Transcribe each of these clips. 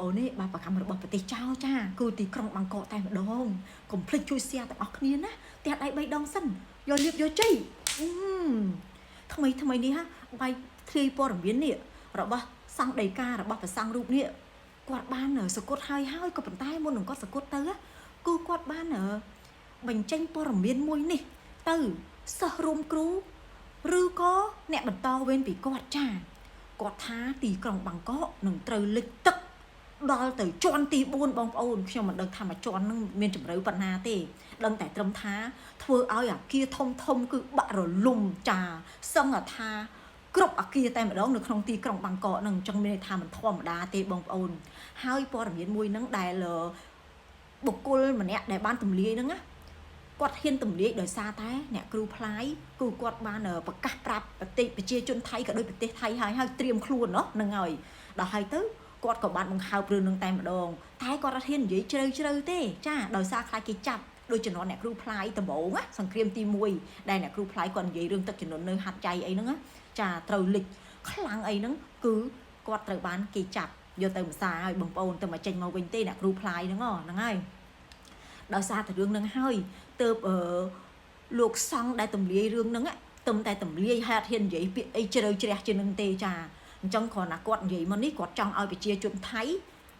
អូននេះបាទប្រកម្មរបស់ប្រទេសចៅចាគឺទីក្រុងបាងកកតែម្ដងកុំភ្លេចជួយ share ទាំងអស់គ្នាណាផ្ទះដៃ3ដងសិនយកលៀបយកជ័យថ្មីនេះហាបាយធ្លាយព័ត៌មាននេះរបស់សង្ឃដីការបស់ព្រះសង្ឃរូបនេះគាត់បានសកត់ហើយក៏ប៉ុន្តែមុននឹងគាត់សកត់ទៅគឺគាត់បានបញ្ចេញព័ត៌មានមួយនេះទៅសិស្សរួមគ្រូឬក៏អ្នកបន្តវេនពីគាត់ចាគាត់ថាទីក្រុងបាងកកនឹងត្រូវលិចទឹកដល់ទៅជាន់ទី4បងប្អូនខ្ញុំមិនដឹងថាមួយជាន់នឹងមានជម្រៅប៉ុណ្ណាទេដឹងតែត្រឹមថាធ្វើឲ្យអាគារធំគឺបាក់រលំចាសឹងថាគ្រប់អាគារតែម្ដងនៅក្នុងទីក្រុងបាងកកនឹងអញ្ចឹងមានន័យថាមិនធម្មតាទេបងប្អូនហើយព័ត៌មានមួយហ្នឹងដែលបុគ្គលម្នាក់ដែលបានទម្លាយហ្នឹងណាគាត់ហ៊ានទម្លាយដោយសារតែអ្នកគ្រូផ្លាយគឺគាត់បានប្រកាសប្រាប់ប្រជាជនថៃក៏ដូចប្រទេសថៃហើយត្រៀមខ្លួនเนาะហ្នឹងហើយដល់ហើយទៅគាត់ក៏បានបង្ហើបរឿងនឹងតែម្ដងតែគាត់អត់ហ៊ាននិយាយជ្រៅទេចាដោយសារខ្លាចគេចាប់ដោយជំនាន់អ្នកគ្រូផ្លាយដំបូងណាសង្គ្រាមទី1ដែលអ្នកគ្រូផ្លាយគាត់និយាយរឿងទឹកជំនន់នៅហាត់ចៃអីហ្នឹងណាចាត្រូវលិចខ្លាំងអីហ្នឹងគឺគាត់ត្រូវបានគេចាប់យកទៅម្សាហើយបងប្អូនទៅមកចេញមកវិញទេអ្នកគ្រូផ្លាយហ្នឹងហ្នឹងហើយដោយសារតែរឿងហ្នឹងហើយទើបលោកសង្ឃដែលទម្លាយរឿងហ្នឹងទំតែទម្លាយហើយអត់ហ៊ាននិយាយពាក្យអីជ្រៅជ្រះជាងនឹងទេចាអញ្ចឹងគ្រាន់តែគាត់និយាយមកនេះគាត់ចង់ឲ្យប្រជាជនថៃ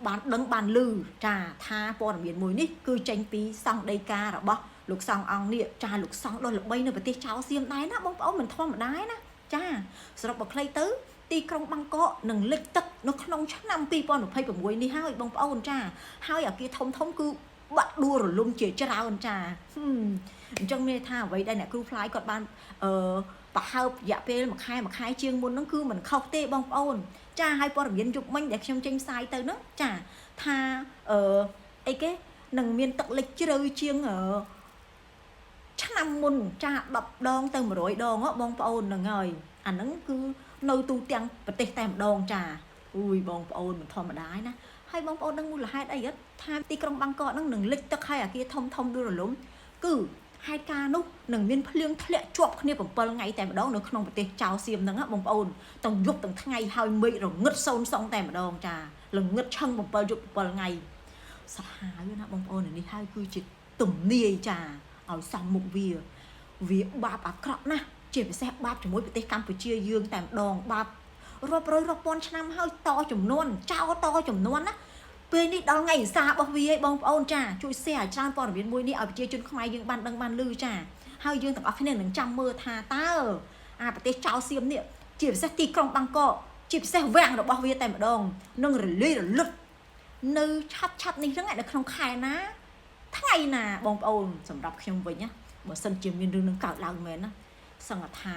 បានដឹងបានឮចាថាព័ត៌មានមួយនេះគឺចេញពីសង្ឃដីការបស់លោកសង្ឃអង្គនេះចាលោកសង្ឃដ៏ល្បីនៅប្រទេសចៅសៀមដែរណាបងប្អូនមិនធម្មតាណាចាសរុបមកខ្លីទៅទីក្រុងបាងកកនឹងលិចទឹកនៅក្នុងឆ្នាំ2026នេះហើយបងប្អូនចាហើយអាគារធំគឺបាក់ដួលរលំជាច្រើនចាអញ្ចឹងមានថាអ្វីដែលអ្នកគ្រូផ្លាយគាត់បានប្រហើបរយៈពេលមួយខែជាងមុនហ្នឹងគឺមិនខុសទេបងប្អូនចាហើយព័ត៌មានយប់មិញដែលខ្ញុំចេញផ្សាយទៅហ្នឹងចាថាអីគេនឹងមានទឹកលិចជ្រៅជាងឆ្នាំមុនចា10ដងទៅ100ដងបងប្អូនហ្នឹងហើយអាហ្នឹងគឺនៅទូទាំងប្រទេសតែម្ដងចាអូយបងប្អូនមិនធម្មតាណាហើយបងប្អូនដឹងមូលហេតុអីថាទីក្រុងបាងកកហ្នឹងនឹងលិចទឹកហើយអាគារធំដួលរលំគឺហេតុការណ៍នោះនឹងមានភ្លៀងធ្លាក់ជាប់គ្នា7ថ្ងៃតែម្ដងនៅក្នុងប្រទេសចៅសៀមហ្នឹងបងប្អូនទាំងយប់ទាំងថ្ងៃហើយមេឃរងឹតសូន្យសងតែម្ដងចាល្ងឹតឆឹង7យប់7ថ្ងៃសាហាវណាបងប្អូននេះហើយគឺជាទំនាយចាឲ្យសំមុខវាបាបអាក្រក់ណាស់ជាពិសេសបាបជាមួយប្រទេសកម្ពុជាយើងតែម្ដងបាបរាប់រយរាប់ពាន់ឆ្នាំហើយតចំនួនចោលតចំនួនណាពេលនេះដល់ថ្ងៃឧស្សាហ៍របស់វាឯងបងប្អូនចាជួយ share ច្រើនព័ត៌មានមួយនេះឲ្យប្រជាជនខ្មែរយើងបានដឹងបានឮចាហើយយើងទាំងអស់គ្នានឹងចាំមើលថាតើប្រទេសចៅសៀមនេះជាពិសេសទីក្រុងបាងកកជាពិសេសវាំងរបស់វាតែម្ដងនឹងរលាយរលត់នៅឆាប់នេះហ្នឹងនៅក្នុងខែណាថ្ងៃណាបងប្អូនសម្រាប់ខ្ញុំវិញណាបើសិនជាមានរឿងនឹងកើតឡើងមែនណាសង្ឃថា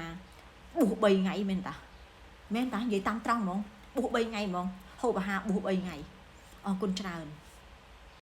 បួស3ថ្ងៃមែនតានិយាយតាមត្រង់ហ្មងបួស3ថ្ងៃហ្មងហូបអាហារបួស3ថ្ងៃអរគុណច្រើន